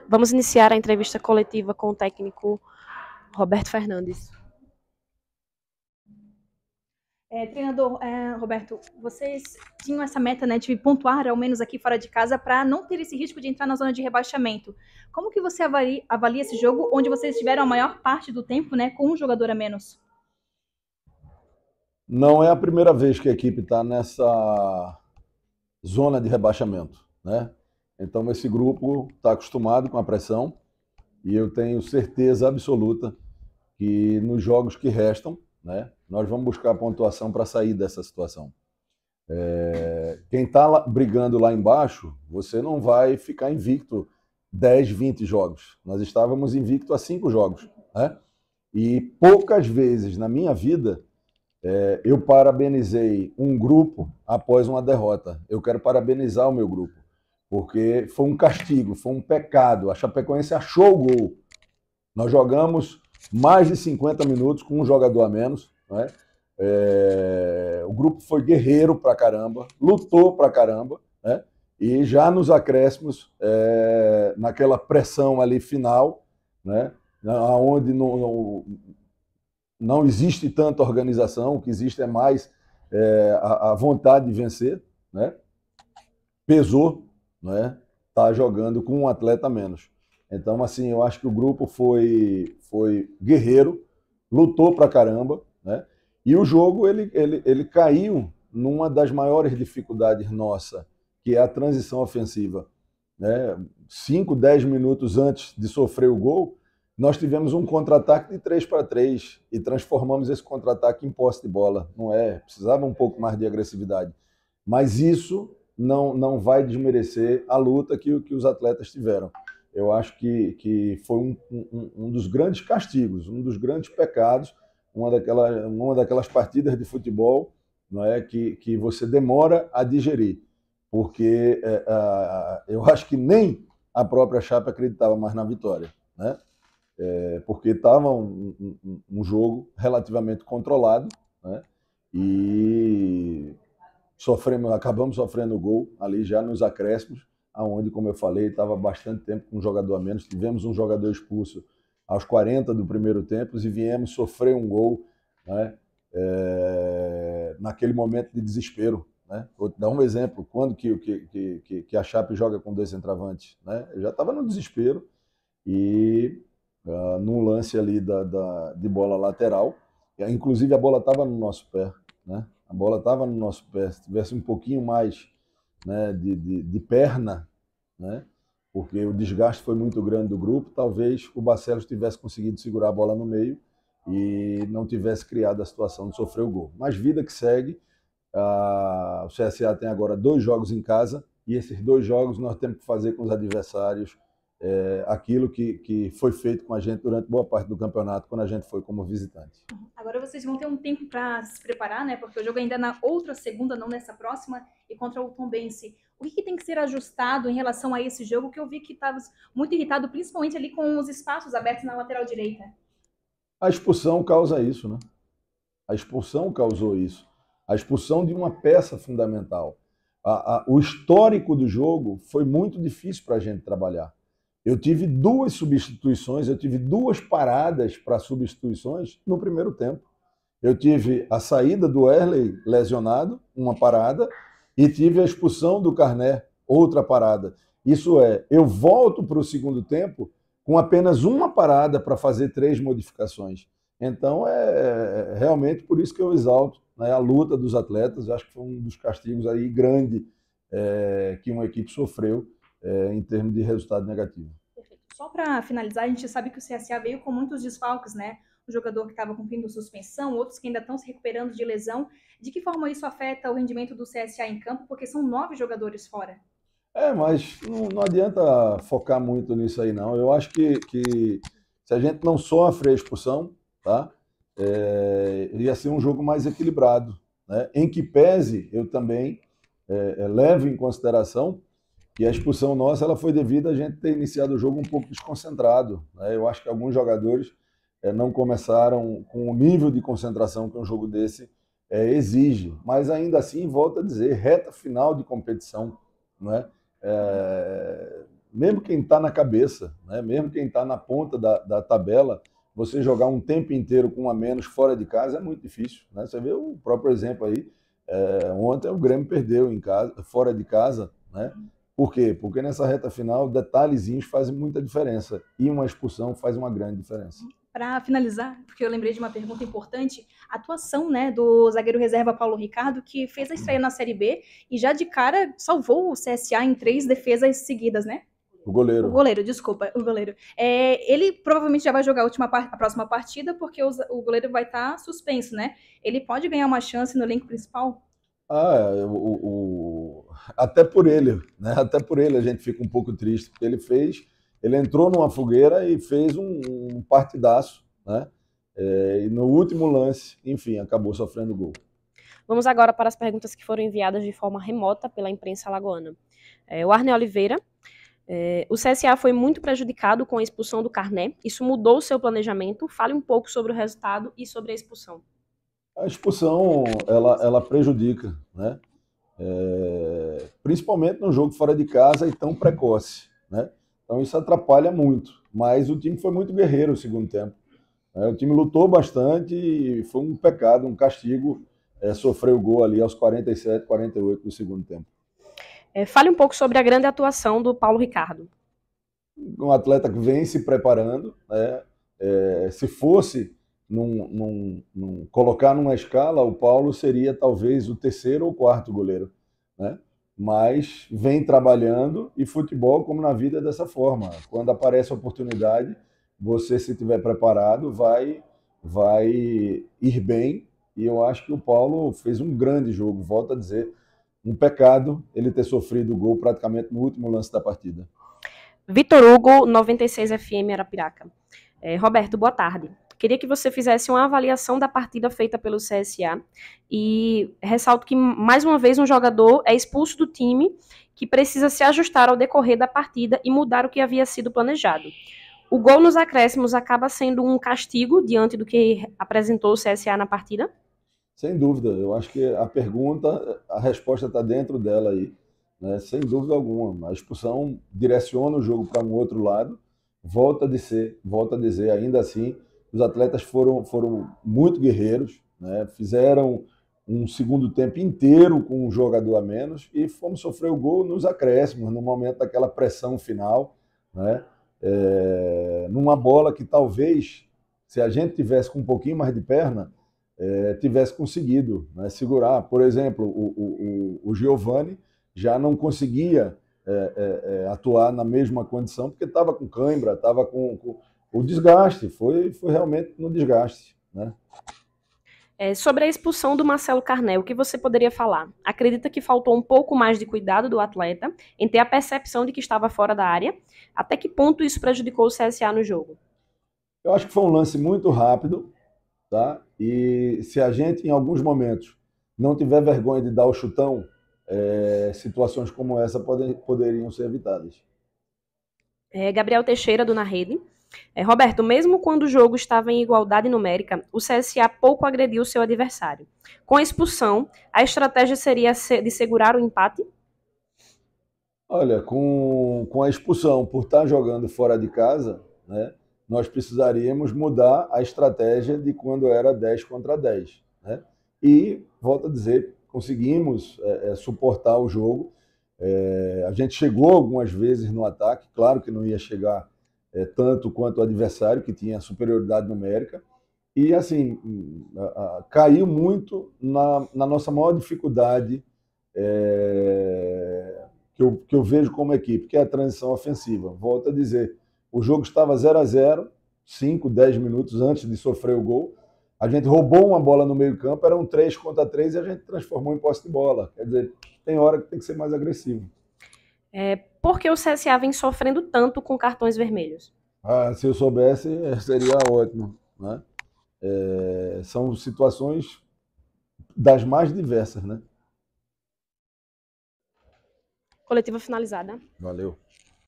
Vamos iniciar a entrevista coletiva com o técnico Roberto Fernandes. Treinador, Roberto, vocês tinham essa meta, né, de pontuar ao menos aqui fora de casa para não ter esse risco de entrar na zona de rebaixamento. Como que você avalia esse jogo onde vocês tiveram a maior parte do tempo, né, com um jogador a menos? Não é a primeira vez que a equipe está nessa zona de rebaixamento, né? Então esse grupo está acostumado com a pressão e eu tenho certeza absoluta que nos jogos que restam, né, nós vamos buscar a pontuação para sair dessa situação. Quem está brigando lá embaixo, você não vai ficar invicto 10, 20 jogos. Nós estávamos invicto a 5 jogos, né? E poucas vezes na minha vida eu parabenizei um grupo após uma derrota. Eu quero parabenizar o meu grupo, porque foi um castigo, foi um pecado. A Chapecoense achou o gol. Nós jogamos mais de 50 minutos com um jogador a menos, né? O grupo foi guerreiro pra caramba, lutou pra caramba, né? E já nos acréscimos, naquela pressão ali final, né? Onde não existe tanta organização, o que existe é mais a vontade de vencer, né? Pesou, né? Tá jogando com um atleta a menos. Então, assim, eu acho que o grupo foi guerreiro, lutou pra caramba, né? E o jogo, ele caiu numa das maiores dificuldades nossa, que é a transição ofensiva, né? 5, 10 minutos antes de sofrer o gol, nós tivemos um contra-ataque de 3-3 e transformamos esse contra-ataque em posse de bola. Precisava um pouco mais de agressividade. Mas isso não vai desmerecer a luta que os atletas tiveram. Eu acho que foi um dos grandes castigos, um dos grandes pecados, uma daquelas partidas de futebol, não é, que você demora a digerir. Porque eu acho que nem a própria Chape acreditava mais na vitória, né? Porque estava um jogo relativamente controlado, né? E acabamos sofrendo o gol ali já nos acréscimos, aonde, como eu falei, estava bastante tempo com um jogador a menos. Tivemos um jogador expulso aos 40 do primeiro tempo e viemos sofrer um gol, né? Naquele momento de desespero, né? Vou te dar um exemplo. Quando que a Chape joga com 2 centroavantes, né? Eu já estava no desespero e num lance ali de bola lateral, inclusive a bola estava no nosso pé, né? A bola estava no nosso pé. Se tivesse um pouquinho mais, né, de perna, né, porque o desgaste foi muito grande do grupo, talvez o Barcelos tivesse conseguido segurar a bola no meio e não tivesse criado a situação de sofrer o gol. Mas vida que segue, o CSA tem agora 2 jogos em casa e esses 2 jogos nós temos que fazer com os adversários aquilo que foi feito com a gente durante boa parte do campeonato, quando a gente foi como visitante. Agora vocês vão ter um tempo para se preparar, né? Porque o jogo ainda é na outra segunda, não nessa próxima, e contra o Tombense. O que tem que ser ajustado em relação a esse jogo, que eu vi que estava muito irritado, principalmente ali com os espaços abertos na lateral direita? A expulsão causa isso, né? A expulsão causou isso. A expulsão de uma peça fundamental. O histórico do jogo foi muito difícil para a gente trabalhar. Eu tive 2 substituições, eu tive 2 paradas para substituições no primeiro tempo. Eu tive a saída do Erley lesionado, uma parada, e tive a expulsão do Carné, outra parada. Isso eu volto para o segundo tempo com apenas uma parada para fazer 3 modificações. Então, realmente por isso que eu exalto, né, a luta dos atletas. Eu acho que foi um dos castigos aí grande que uma equipe sofreu em termos de resultado negativo. Perfeito. Só para finalizar, a gente sabe que o CSA veio com muitos desfalques, né? O jogador que estava cumprindo suspensão, outros que ainda estão se recuperando de lesão. De que forma isso afeta o rendimento do CSA em campo? Porque são 9 jogadores fora. Mas não adianta focar muito nisso aí, não. Eu acho que se a gente não sofre a expulsão, tá? Ia ser um jogo mais equilibrado, né? Em que pese, eu também levo em consideração que a expulsão nossa ela foi devido a gente ter iniciado o jogo um pouco desconcentrado, né? Eu acho que alguns jogadores não começaram com o nível de concentração que um jogo desse exige. Mas ainda assim, volto a dizer, reta final de competição, né? mesmo quem está na cabeça, né? Mesmo quem está na ponta da tabela, você jogar um tempo inteiro com um a menos fora de casa é muito difícil, né? Você vê o próprio exemplo aí, ontem o Grêmio perdeu em casa, fora de casa, né? Por quê? Porque nessa reta final, detalhezinhos fazem muita diferença e uma expulsão faz uma grande diferença. Para finalizar, porque eu lembrei de uma pergunta importante, a atuação, né, do zagueiro reserva Paulo Ricardo, que fez a estreia na Série B e já de cara salvou o CSA em 3 defesas seguidas, né? O goleiro. O goleiro, desculpa, o goleiro. Ele provavelmente já vai jogar a próxima partida, porque o goleiro vai estar suspenso, né? Ele pode ganhar uma chance no elenco principal? Até por ele, né? Até por ele a gente fica um pouco triste, porque ele entrou numa fogueira e fez um partidaço, né? E no último lance, enfim, acabou sofrendo gol. Vamos agora para as perguntas que foram enviadas de forma remota pela imprensa alagoana. O Arne Oliveira. O CSA foi muito prejudicado com a expulsão do Carné. Isso mudou o seu planejamento? Fale um pouco sobre o resultado e sobre a expulsão. A expulsão, ela prejudica, né? Principalmente no jogo fora de casa e tão precoce, né? Então isso atrapalha muito. Mas o time foi muito guerreiro no segundo tempo. O time lutou bastante e foi um pecado, um castigo sofrer o gol ali aos 47, 48 do segundo tempo. Fale um pouco sobre a grande atuação do Paulo Ricardo. Um atleta que vem se preparando, né? Se fosse colocar numa escala, o Paulo seria talvez o terceiro ou quarto goleiro, né? Mas vem trabalhando e futebol, como na vida, é dessa forma. Quando aparece a oportunidade, você, se estiver preparado, vai ir bem. E eu acho que o Paulo fez um grande jogo, volto a dizer. Um pecado ele ter sofrido o gol praticamente no último lance da partida. Vitor Hugo, 96 FM Arapiraca. Roberto, boa tarde. Queria que você fizesse uma avaliação da partida feita pelo CSA e ressalto que, mais uma vez, um jogador é expulso do time que precisa se ajustar ao decorrer da partida e mudar o que havia sido planejado. O gol nos acréscimos acaba sendo um castigo diante do que apresentou o CSA na partida? Sem dúvida, eu acho que a resposta está dentro dela aí, né? Sem dúvida alguma. A expulsão direciona o jogo para um outro lado. Volto a dizer, ainda assim, os atletas foram muito guerreiros, né? Fizeram um segundo tempo inteiro com um jogador a menos e fomos sofrer o gol nos acréscimos, no momento daquela pressão final, né? Numa bola que talvez, se a gente tivesse com um pouquinho mais de perna, tivesse conseguido, né, segurar. Por exemplo, o Giovani já não conseguia atuar na mesma condição, porque estava com cãibra, estava com o desgaste, foi realmente no desgaste, né? Sobre a expulsão do Marcelo Carné, o que você poderia falar? Acredita que faltou um pouco mais de cuidado do atleta em ter a percepção de que estava fora da área? Até que ponto isso prejudicou o CSA no jogo? Eu acho que foi um lance muito rápido, tá? E se a gente, em alguns momentos, não tiver vergonha de dar o chutão, situações como essa poderiam ser evitadas. Gabriel Teixeira, do Na Rede. Roberto, mesmo quando o jogo estava em igualdade numérica, o CSA pouco agrediu seu adversário. Com a expulsão, a estratégia seria de segurar o empate? Olha, com a expulsão por estar jogando fora de casa, né, nós precisaríamos mudar a estratégia de quando era 10 contra 10. Né? E, volto a dizer, conseguimos suportar o jogo. A gente chegou algumas vezes no ataque, claro que não ia chegar tanto quanto o adversário, que tinha superioridade numérica. E, assim, caiu muito na nossa maior dificuldade que eu vejo como equipe, que é a transição ofensiva. Volto a dizer, o jogo estava 0-0, 5, 10 minutos antes de sofrer o gol. A gente roubou uma bola no meio campo, eram 3 contra 3 e a gente transformou em posse de bola. Quer dizer, tem hora que tem que ser mais agressivo. Por que o CSA vem sofrendo tanto com cartões vermelhos? Se eu soubesse, seria ótimo, né? São situações das mais diversas, né? Coletiva finalizada. Valeu.